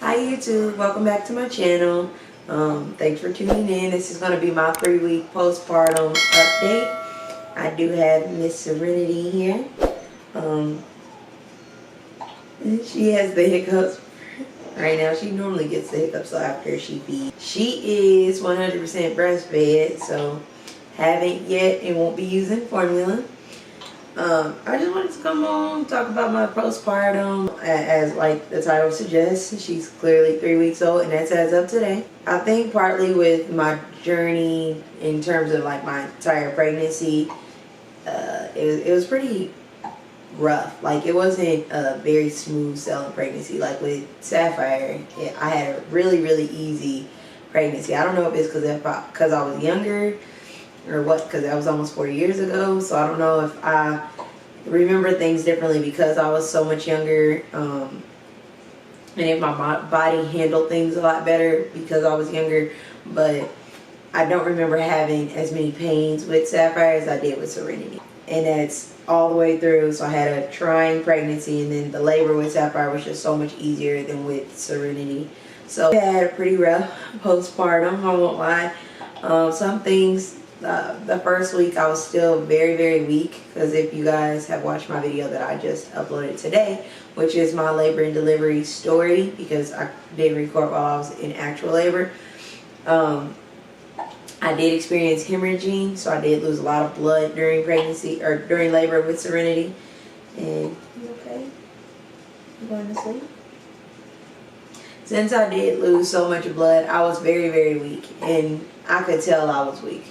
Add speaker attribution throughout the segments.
Speaker 1: Hi YouTube, welcome back to my channel. Thanks for tuning in. This is going to be my 3-week postpartum update. I do have Miss Serenity here. She has the hiccups right now. She normally gets the hiccups after she feeds. She is 100% breastfed, so haven't yet and won't be using formula. I just wanted to come on, talk about my postpartum. As like the title suggests, she's clearly 3 weeks old, and that's as of today. I think partly with my journey in terms of like my entire pregnancy, it was pretty rough. Like, it wasn't a very smooth sailing pregnancy. Like with Sapphire, I had a really easy pregnancy. I don't know if it's because I was younger or what, because that was almost 4 years ago, so I don't know if I remember things differently because I was so much younger, and if my body handled things a lot better because I was younger. But I don't remember having as many pains with Sapphire as I did with Serenity, and that's all the way through. So I had a trying pregnancy, and then the labor with Sapphire was just so much easier than with Serenity. So I had a pretty rough postpartum, I won't lie. Some things, the first week I was still very weak, because if you guys have watched my video that I just uploaded today, which is my labor and delivery story, because I did record while I was in actual labor, I did experience hemorrhaging, so I did lose a lot of blood during pregnancy or during labor with Serenity. And you okay? You going to sleep? Since I did lose so much blood, I was very weak, and I could tell I was weak.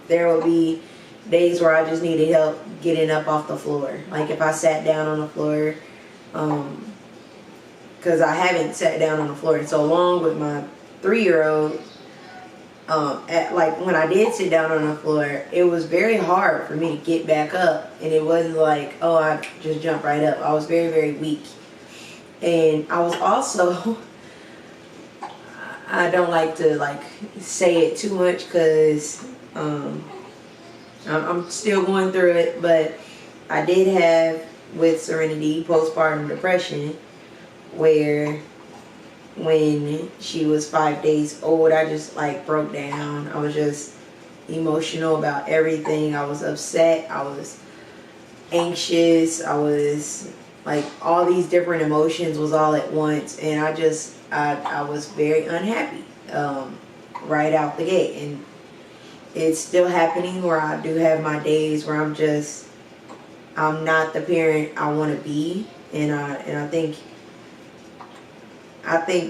Speaker 1: There would be days where I just needed help getting up off the floor. Like if I sat down on the floor, because I haven't sat down on the floor in so long with my 3-year-old. Like when I did sit down on the floor, it was very hard for me to get back up, and it wasn't like, oh, I just jumped right up. I was very weak, and I was also I don't like to like say it too much because I'm still going through it, but I did have with Serenity postpartum depression, where when she was 5 days old, I just like broke down. I was just emotional about everything. I was upset, I was anxious, I was like, all these different emotions was all at once, and I was very unhappy right out the gate. And it's still happening where I do have my days where I'm not the parent I want to be, and I think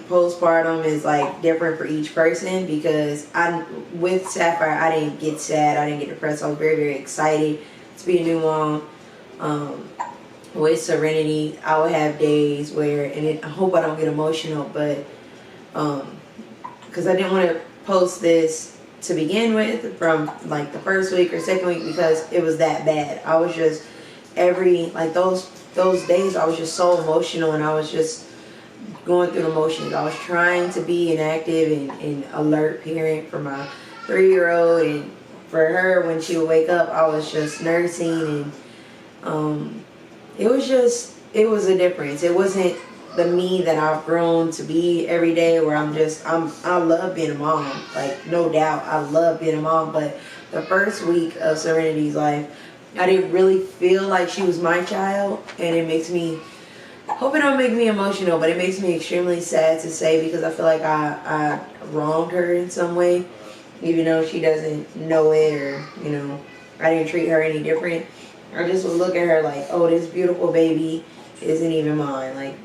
Speaker 1: postpartum is like different for each person, because with Sapphire, I didn't get sad, I didn't get depressed. I was very excited to be a new mom. With Serenity, I would have days where, and I hope I don't get emotional, but because I didn't want to post this to begin with from like the first week or second week, because it was that bad. I was just those days I was just so emotional, and I was just going through the motions. I was trying to be an active and alert parent for my 3-year-old, and for her, when she would wake up, I was just nursing, and it was a difference. It wasn't the me that I've grown to be every day, where I love being a mom, like no doubt I love being a mom. But the first week of Serenity's life, I didn't really feel like she was my child, and it makes me, hope it don't make me emotional, but it makes me extremely sad to say, because I feel like I wronged her in some way, even though she doesn't know it, or I didn't treat her any different. I just would look at her like, oh, this beautiful baby isn't even mine. Like,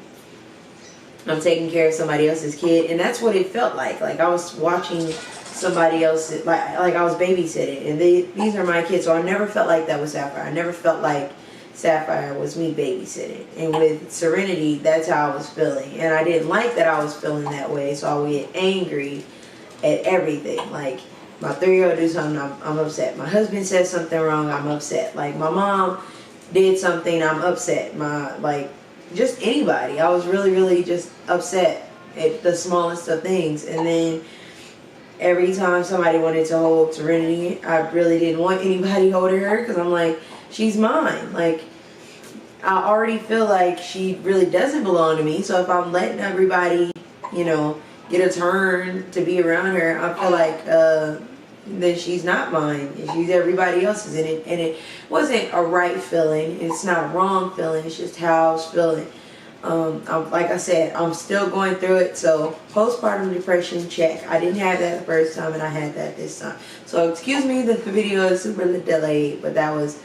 Speaker 1: I'm taking care of somebody else's kid, and that's what it felt like. Like I was watching somebody else, like I was babysitting, and these are my kids. So I never felt like that with Sapphire. I never felt like Sapphire was me babysitting. And with Serenity, that's how I was feeling, and I didn't like that I was feeling that way. So I would get angry at everything. Like, my 3-year-old do something, I'm upset. My husband said something wrong, I'm upset. Like, my mom did something, I'm upset. Just anybody. I was really just upset at the smallest of things. And then every time somebody wanted to hold Serenity, I really didn't want anybody holding her, because I'm like, she's mine. Like, I already feel like she really doesn't belong to me. So if I'm letting everybody you know, get a turn to be around her, I feel like then she's not mine. She's everybody else's. And it wasn't a right feeling. It's not a wrong feeling. It's just how I was feeling. Like I said, I'm still going through it. So postpartum depression, check. I didn't have that the first time, and I had that this time. So excuse me that the video is super delayed, but that was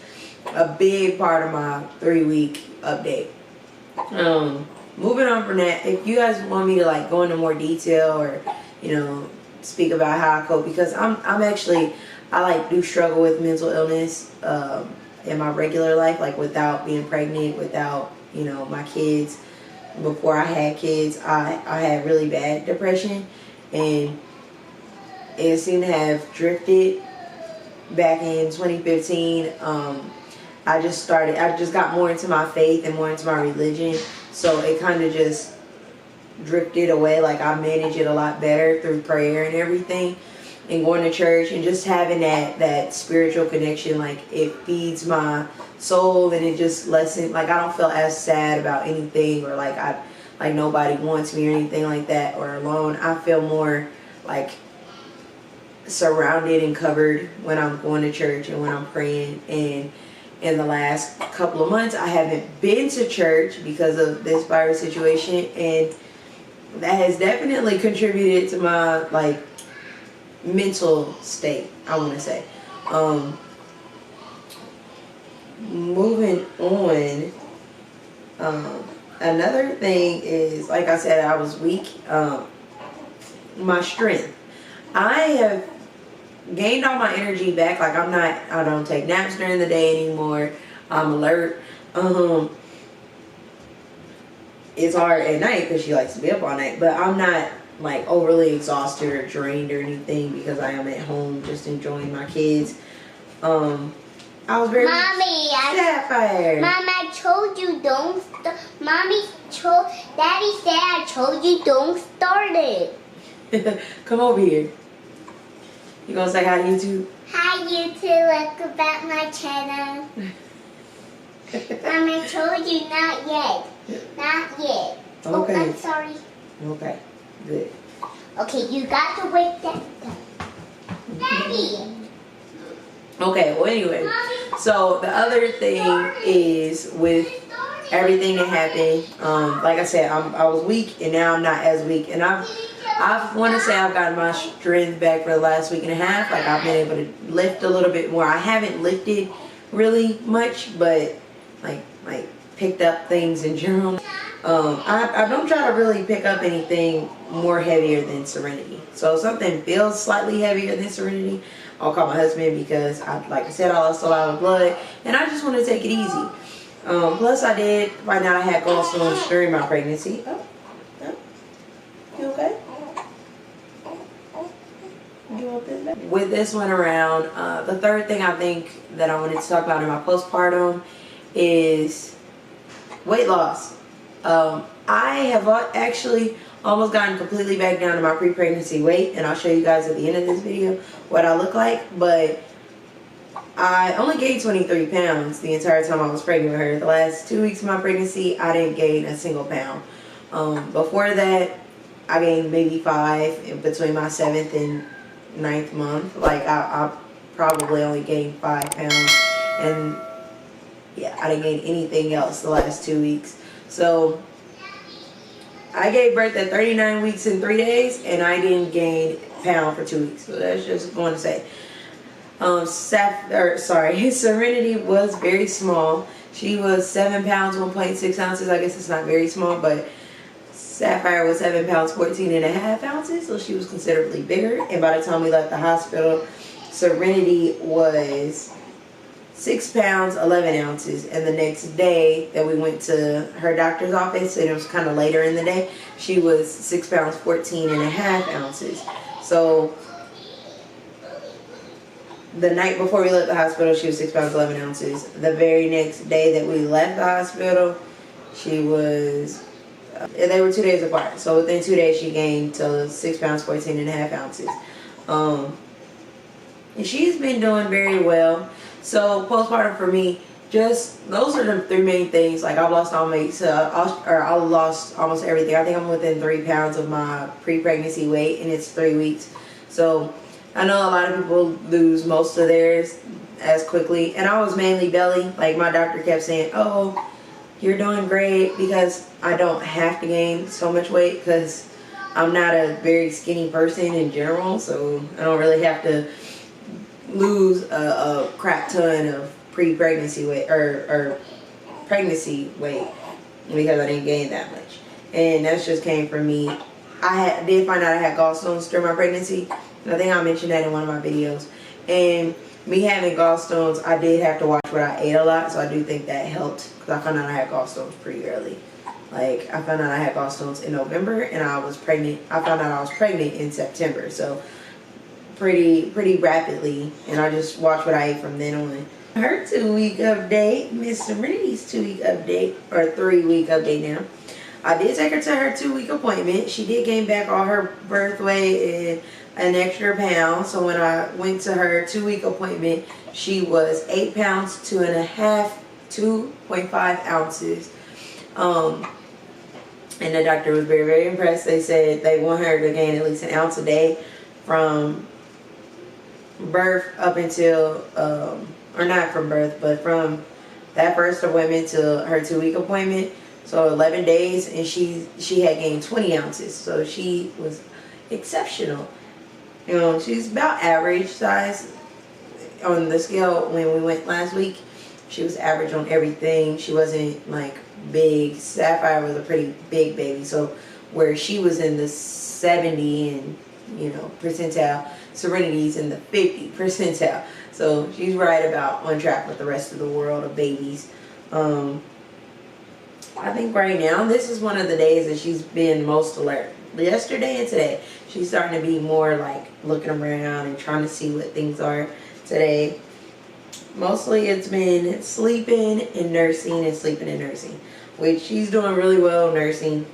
Speaker 1: a big part of my 3-week update. Moving on from that, if you guys want me to like go into more detail or, you know, speak about how I cope, because I'm actually, I like do struggle with mental illness in my regular life, like without being pregnant, without, you know, my kids. Before I had kids, I had really bad depression, and it seemed to have drifted back in 2015. I just got more into my faith and more into my religion, so it kind of just drifted away. Like I manage it a lot better through prayer and everything, and going to church and just having that spiritual connection. Like it feeds my soul, and it just lessens, like I don't feel as sad about anything, or like nobody wants me or anything like that, or alone. I feel more like surrounded and covered when I'm going to church and when I'm praying. And in the last couple of months, I haven't been to church because of this virus situation, and that has definitely contributed to my like mental state, I want to say. Moving on, another thing is, like I said, I was weak. My strength, I have gained all my energy back. Like I don't take naps during the day anymore. I'm alert. It's hard at night because she likes to be up all night, but I'm not like overly exhausted or drained or anything because I am at home just enjoying my kids. I was very Sapphire.
Speaker 2: Mom, I told you don't start. Daddy said I told you don't start it.
Speaker 1: Come over here. You gonna say hi to YouTube?
Speaker 2: Hi YouTube, look about my channel. Mom, I told you not yet. Not yet.
Speaker 1: Okay.
Speaker 2: Oh, I'm sorry.
Speaker 1: Okay, good.
Speaker 2: Okay, you got to wake that up. Daddy.
Speaker 1: Okay, well anyway, so the other thing is with everything that happened, like I said, I was weak, and now I'm not as weak, and I want to say I've gotten my strength back for the last week and a half. Like I've been able to lift a little bit more. I haven't lifted really much, but like picked up things in general. I don't try to really pick up anything more heavier than Serenity. So if something feels slightly heavier than Serenity, I'll call my husband, because like I said, I lost a lot of blood and I just want to take it easy. Plus I did find out I had gallstones during my pregnancy. Oh, you okay? You want this back? With this one around, the third thing I think that I wanted to talk about in my postpartum is weight loss. I have actually almost gotten completely back down to my pre-pregnancy weight, and I'll show you guys at the end of this video what I look like. But I only gained 23 pounds the entire time I was pregnant with her. The last 2 weeks of my pregnancy, I didn't gain a single pound. Before that, I gained maybe 5 in between my 7th and 9th month. Like I probably only gained 5 pounds, and yeah, I didn't gain anything else the last 2 weeks. So I gave birth at 39 weeks and 3 days, and I didn't gain a pound for 2 weeks. So that's just going to say. Serenity was very small. She was 7 pounds, 1.6 ounces. I guess it's not very small, but Sapphire was 7 pounds, 14.5 ounces. So she was considerably bigger. And by the time we left the hospital, Serenity was 6 pounds, 11 ounces. And the next day that we went to her doctor's office, and it was kind of later in the day, she was 6 pounds, 14.5 ounces. So the night before we left the hospital, she was 6 pounds, 11 ounces. The very next day that we left the hospital, she was, they were 2 days apart. So within 2 days, she gained to 6 pounds, 14.5 ounces. And she's been doing very well. So postpartum for me, just those are the 3 main things. Like I've lost all my I lost almost everything. I think I'm within 3 pounds of my pre-pregnancy weight, and it's 3 weeks. So I know a lot of people lose most of theirs as quickly, and I was mainly belly. Like my doctor kept saying, "Oh, you're doing great," because I don't have to gain so much weight because I'm not a very skinny person in general, so I don't really have to lose a crap ton of pre-pregnancy weight or pregnancy weight because I didn't gain that much. And that just came from me. I did find out I had gallstones during my pregnancy. And I think I mentioned that in one of my videos. And me having gallstones, I did have to watch what I ate a lot, so I do think that helped because I found out I had gallstones pretty early. Like I found out I had gallstones in November, and I found out I was pregnant in September. So pretty rapidly, and I just watched what I ate from then on. Her 2-week update, Miss Serenity's 2-week update, or 3-week update now. I did take her to her 2-week appointment. She did gain back all her birth weight and an extra pound. So when I went to her 2-week appointment, she was 8 pounds, 2.5 ounces. And the doctor was very impressed. They said they want her to gain at least an ounce a day from birth up until or not from birth, but from that first appointment to her 2-week appointment, so 11 days, and she had gained 20 ounces, so she was exceptional. You know, she's about average size on the scale. When we went last week, she was average on everything. She wasn't like big. Sapphire was a pretty big baby, so where she was in the 70 and percentile, Serenity's in the 50 percentile. So she's right about on track with the rest of the world of babies. I think right now this is one of the days that she's been most alert. Yesterday and today, she's starting to be more like looking around and trying to see what things are. Today, mostly it's been sleeping and nursing and sleeping and nursing, which she's doing really well nursing.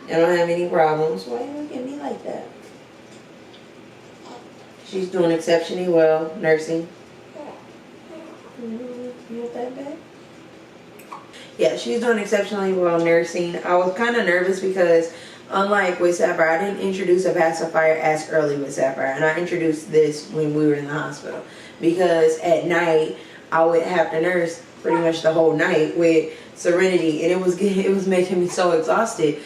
Speaker 1: I don't have any problems. Why are you looking at me like that? She's doing exceptionally well nursing. You want that back? Yeah, she's doing exceptionally well nursing. I was kind of nervous because unlike with Sapphire, I didn't introduce a pacifier as early with Sapphire. And I introduced this when we were in the hospital. Because at night, I would have to nurse pretty much the whole night with Serenity, and it was making me so exhausted.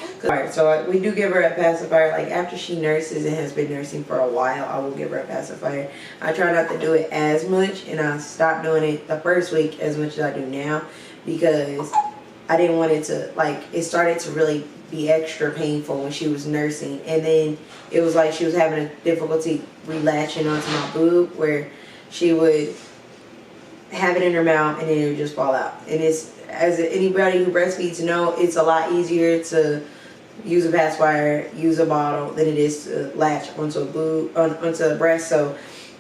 Speaker 1: So we do give her a pacifier. Like after she nurses and has been nursing for a while, I will give her a pacifier. I try not to do it as much, and I stopped doing it the first week as much as I do now because I didn't want it to, like, it started to really be extra painful when she was nursing, and then it was like she was having a difficulty relatching onto my boob where she would have it in her mouth and then it would just fall out. And it's, as anybody who breastfeeds know, it's a lot easier to use a pacifier, use a bottle, than it is to latch onto a boob, onto a breast. So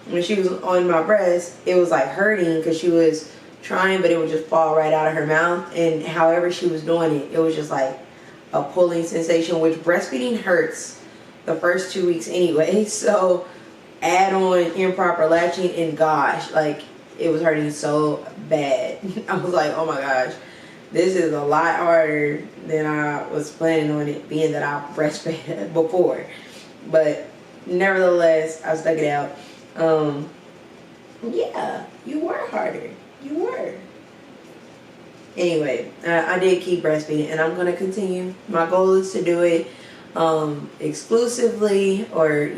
Speaker 1: when she was on my breast, it was like hurting because she was trying, but it would just fall right out of her mouth. And however she was doing it, it was just like a pulling sensation, which breastfeeding hurts the first 2 weeks anyway. So add on improper latching, and gosh, like, it was hurting so bad. I was like, oh my gosh, this is a lot harder than I was planning on it being, that I breastfed before. But nevertheless, I stuck it out. Yeah, you were harder. You were. Anyway, I did keep breastfeeding, and I'm going to continue. My goal is to do it exclusively, or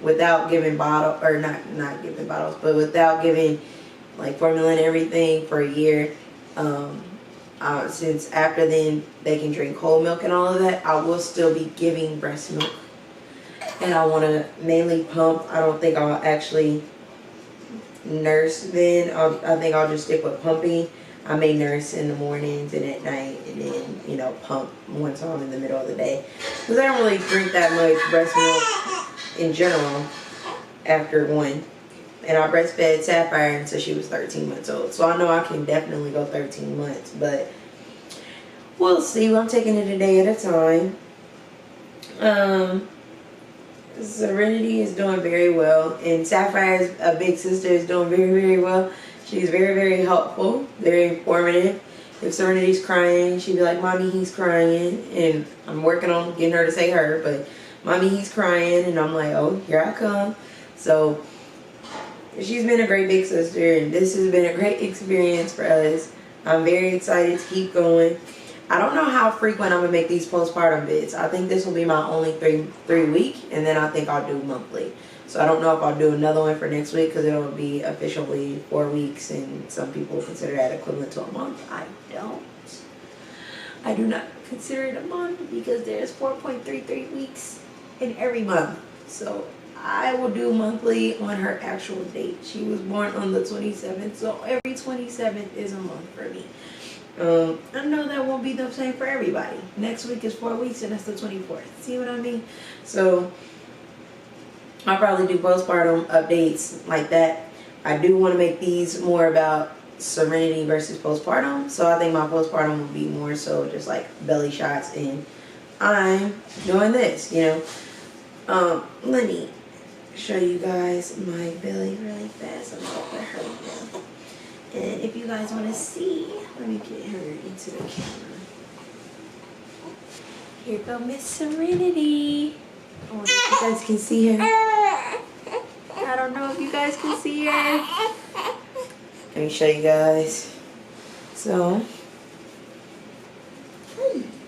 Speaker 1: without giving bottle, or not giving bottles, but without giving like formula and everything for a year. Since after then they can drink whole milk and all of that, I will still be giving breast milk, and I want to mainly pump. I don't think I'll actually nurse then. I think I'll just stick with pumping. I may nurse in the mornings and at night, and then pump one time in the middle of the day, because I don't really drink that much breast milk in general after one. And I breastfed Sapphire until she was 13 months old. So I know I can definitely go 13 months. But we'll see. I'm taking it a day at a time. Serenity is doing very well. And Sapphire's big sister is doing very well. She's very, very helpful, very informative. If Serenity's crying, she'd be like, Mommy, he's crying. And I'm working on getting her to say her, but Mommy, he's crying. And I'm like, oh, here I come. So she's been a great big sister, and this has been a great experience for us. I'm very excited to keep going. I don't know how frequent I'm going to make these postpartum vids. I think this will be my only three week, and then I think I'll do monthly. So I don't know if I'll do another one for next week because it'll be officially 4 weeks, and some people consider that equivalent to a month. I don't. I do not consider it a month because there's 4.33 weeks in every month. So I will do monthly on her actual date. She was born on the 27th, so every 27th is a month for me. I know that won't be the same for everybody. Next week is 4 weeks, and that's the 24th. See what I mean? So I'll probably do postpartum updates like that. I do want to make these more about Serenity versus postpartum. So I think my postpartum will be more so just like belly shots, and I'm doing this, you know. Let me show you guys my belly really fast. I'm gonna put her down. And if you guys want to see, let me get her into the camera. Here go Miss Serenity. I wonder if you guys can see her. I don't know if you guys can see her. Let me show you guys. So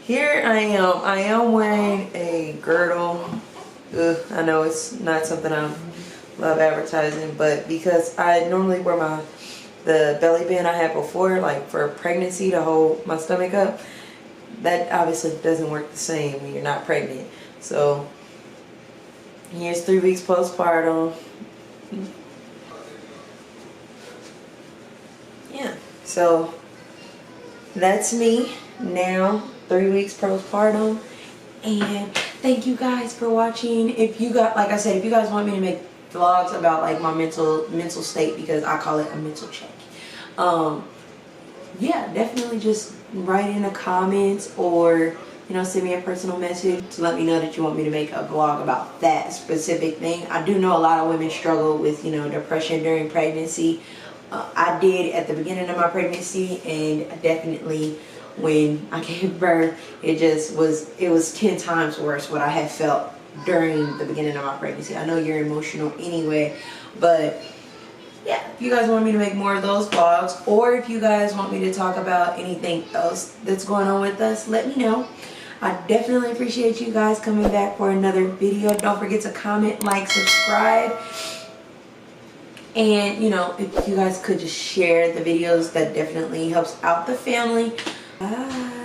Speaker 1: here I am. I am wearing a girdle. Ugh, I know it's not something I love advertising, but because I normally wear the belly band I had before, like for pregnancy, to hold my stomach up, that obviously doesn't work the same when you're not pregnant. So here's 3 weeks postpartum. Yeah, so that's me now, 3 weeks postpartum. And thank you guys for watching. If you got, like I said, if you guys want me to make vlogs about like my mental state, because I call it a mental check, yeah, definitely just write in the comments, or send me a personal message to let me know that you want me to make a vlog about that specific thing. I do know a lot of women struggle with depression during pregnancy. I did at the beginning of my pregnancy, and definitely when I gave birth, it was 10 times worse what I had felt during the beginning of my pregnancy. I know you're emotional anyway, but yeah, if you guys want me to make more of those vlogs, or if you guys want me to talk about anything else that's going on with us, let me know. I definitely appreciate you guys coming back for another video. Don't forget to comment, like, subscribe. And, if you guys could just share the videos, that definitely helps out the family. Bye.